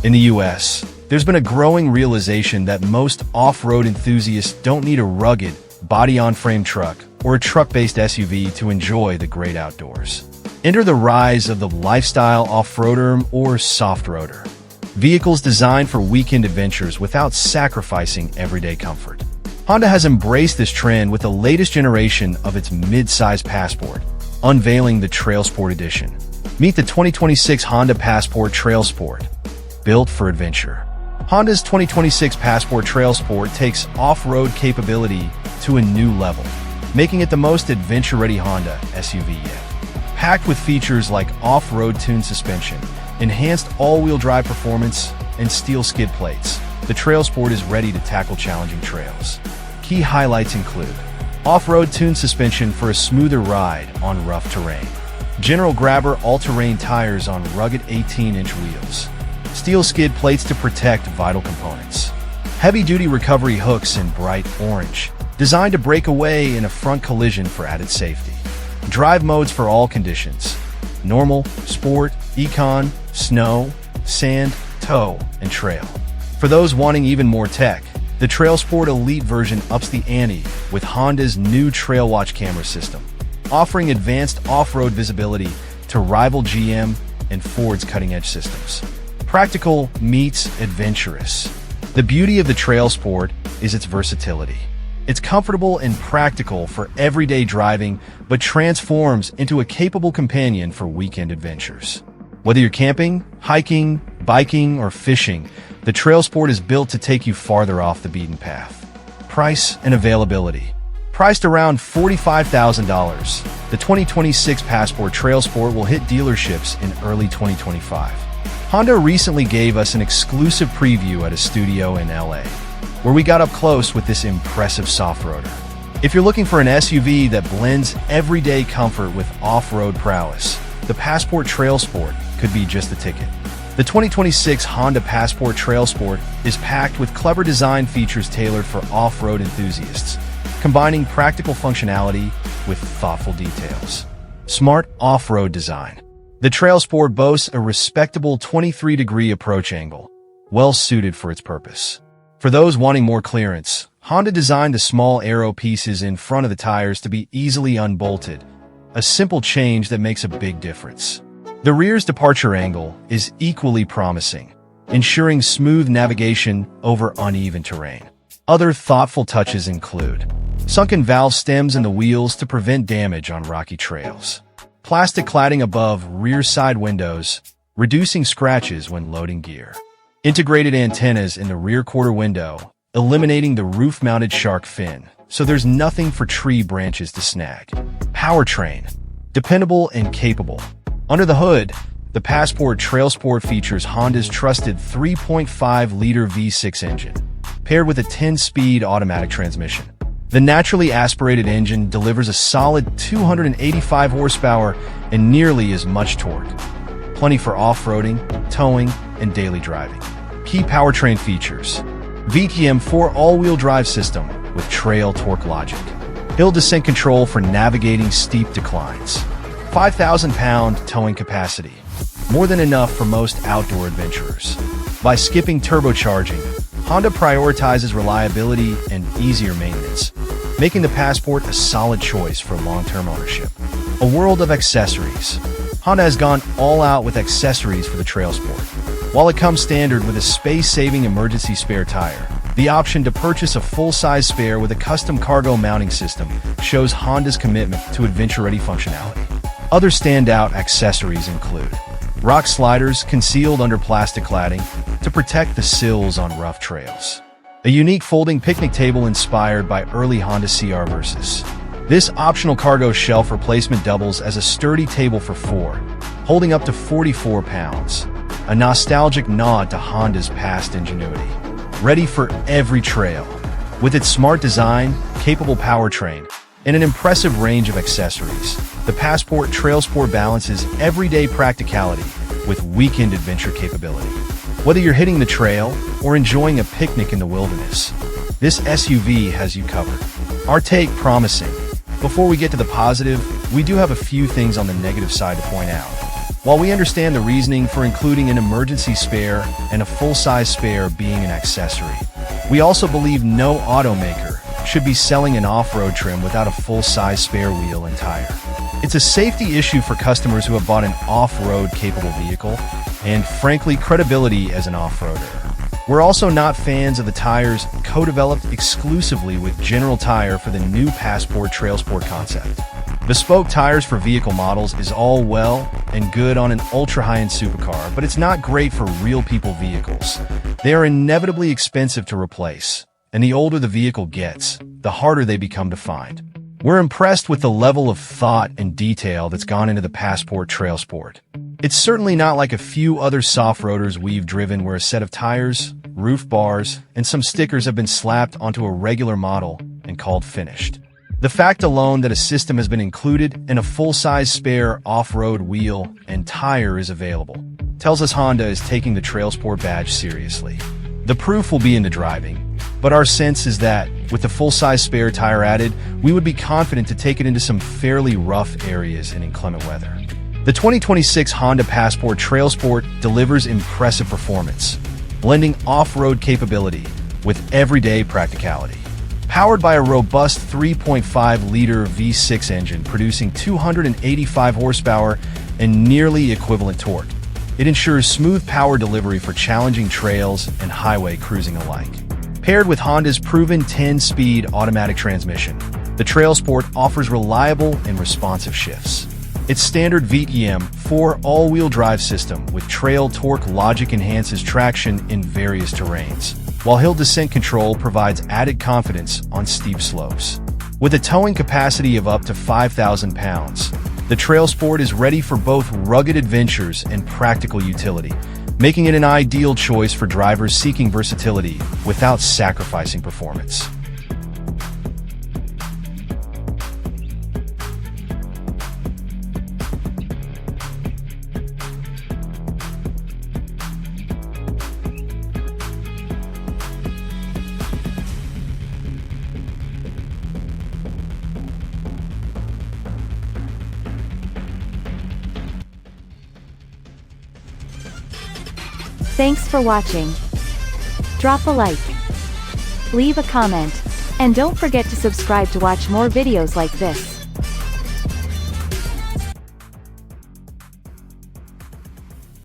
In the US, there's been a growing realization that most off-road enthusiasts don't need a rugged, body-on-frame truck or a truck-based SUV to enjoy the great outdoors. Enter the rise of the lifestyle off-roader or soft-roader. Vehicles designed for weekend adventures without sacrificing everyday comfort. Honda has embraced this trend with the latest generation of its mid-size Passport, unveiling the TrailSport edition. Meet the 2026 Honda Passport TrailSport, built for adventure. Honda's 2026 Passport TrailSport takes off-road capability to a new level, making it the most adventure-ready Honda SUV yet. Packed with features like off-road tuned suspension, enhanced all-wheel drive performance, and steel skid plates, the TrailSport is ready to tackle challenging trails. Key highlights include off-road tuned suspension for a smoother ride on rough terrain, General Grabber all-terrain tires on rugged 18-inch wheels, steel skid plates to protect vital components, heavy-duty recovery hooks in bright orange, designed to break away in a front collision for added safety, drive modes for all conditions, normal, sport, econ, snow, sand, tow, and trail. For those wanting even more tech, the TrailSport Elite version ups the ante with Honda's new TrailWatch camera system, offering advanced off-road visibility to rival GM and Ford's cutting-edge systems. Practical meets adventurous. The beauty of the TrailSport is its versatility. It's comfortable and practical for everyday driving, but transforms into a capable companion for weekend adventures. Whether you're camping, hiking, biking, or fishing, the TrailSport is built to take you farther off the beaten path. Price and availability. Priced around $45,000, the 2026 Passport TrailSport will hit dealerships in early 2025. Honda recently gave us an exclusive preview at a studio in LA, where we got up close with this impressive soft-roader. If you're looking for an SUV that blends everyday comfort with off-road prowess, the Passport TrailSport could be just the ticket. The 2026 Honda Passport TrailSport is packed with clever design features tailored for off-road enthusiasts, combining practical functionality with thoughtful details. Smart off-road design. The TrailSport boasts a respectable 23-degree approach angle, well suited for its purpose. For those wanting more clearance, Honda designed the small aero pieces in front of the tires to be easily unbolted, a simple change that makes a big difference. The rear's departure angle is equally promising, ensuring smooth navigation over uneven terrain. Other thoughtful touches include sunken valve stems in the wheels to prevent damage on rocky trails, plastic cladding above rear side windows, reducing scratches when loading gear, integrated antennas in the rear quarter window, eliminating the roof-mounted shark fin, so there's nothing for tree branches to snag. Powertrain. Dependable and capable. Under the hood, the Passport TrailSport features Honda's trusted 3.5-liter V6 engine, paired with a 10-speed automatic transmission. The naturally aspirated engine delivers a solid 285 horsepower and nearly as much torque. Plenty for off-roading, towing, and daily driving. Key powertrain features. VTM4 all-wheel drive system with trail torque logic. Hill descent control for navigating steep declines. 5,000-pound towing capacity, more than enough for most outdoor adventurers. By skipping turbocharging, Honda prioritizes reliability and easier maintenance, making the Passport a solid choice for long-term ownership. A world of accessories. Honda has gone all out with accessories for the TrailSport. While it comes standard with a space-saving emergency spare tire, the option to purchase a full-size spare with a custom cargo mounting system shows Honda's commitment to adventure-ready functionality. Other standout accessories include rock sliders concealed under plastic cladding to protect the sills on rough trails, a unique folding picnic table inspired by early Honda CR Versys. This optional cargo shelf replacement doubles as a sturdy table for four, holding up to 44 pounds, a nostalgic nod to Honda's past ingenuity. Ready for every trail. With its smart design, capable powertrain, and an impressive range of accessories, the Passport TrailSport balances everyday practicality with weekend adventure capability. Whether you're hitting the trail or enjoying a picnic in the wilderness, this SUV has you covered. Our take promising. Before we get to the positive, we do have a few things on the negative side to point out. While we understand the reasoning for including an emergency spare and a full-size spare being an accessory, we also believe no automaker should be selling an off-road trim without a full-size spare wheel and tire. It's a safety issue for customers who have bought an off-road capable vehicle and, frankly, credibility as an off-roader. We're also not fans of the tires co-developed exclusively with General Tire for the new Passport TrailSport concept. Bespoke tires for vehicle models is all well and good on an ultra-high-end supercar, but it's not great for real people vehicles. They are inevitably expensive to replace, and the older the vehicle gets, the harder they become to find. We're impressed with the level of thought and detail that's gone into the Passport TrailSport. It's certainly not like a few other soft-roaders we've driven where a set of tires, roof bars, and some stickers have been slapped onto a regular model and called finished. The fact alone that a system has been included and a full-size spare off-road wheel and tire is available tells us Honda is taking the TrailSport badge seriously. The proof will be in the driving, but our sense is that, with the full-size spare tire added, we would be confident to take it into some fairly rough areas in inclement weather. The 2026 Honda Passport TrailSport delivers impressive performance, blending off-road capability with everyday practicality. Powered by a robust 3.5-liter V6 engine producing 285 horsepower and nearly equivalent torque, it ensures smooth power delivery for challenging trails and highway cruising alike. Paired with Honda's proven 10-speed automatic transmission, the TrailSport offers reliable and responsive shifts. Its standard VTEM 4 all-wheel drive system with trail torque logic enhances traction in various terrains, while hill descent control provides added confidence on steep slopes. With a towing capacity of up to 5,000 pounds, the TrailSport is ready for both rugged adventures and practical utility, making it an ideal choice for drivers seeking versatility without sacrificing performance. Thanks for watching. Drop a like, leave a comment, and don't forget to subscribe to watch more videos like this.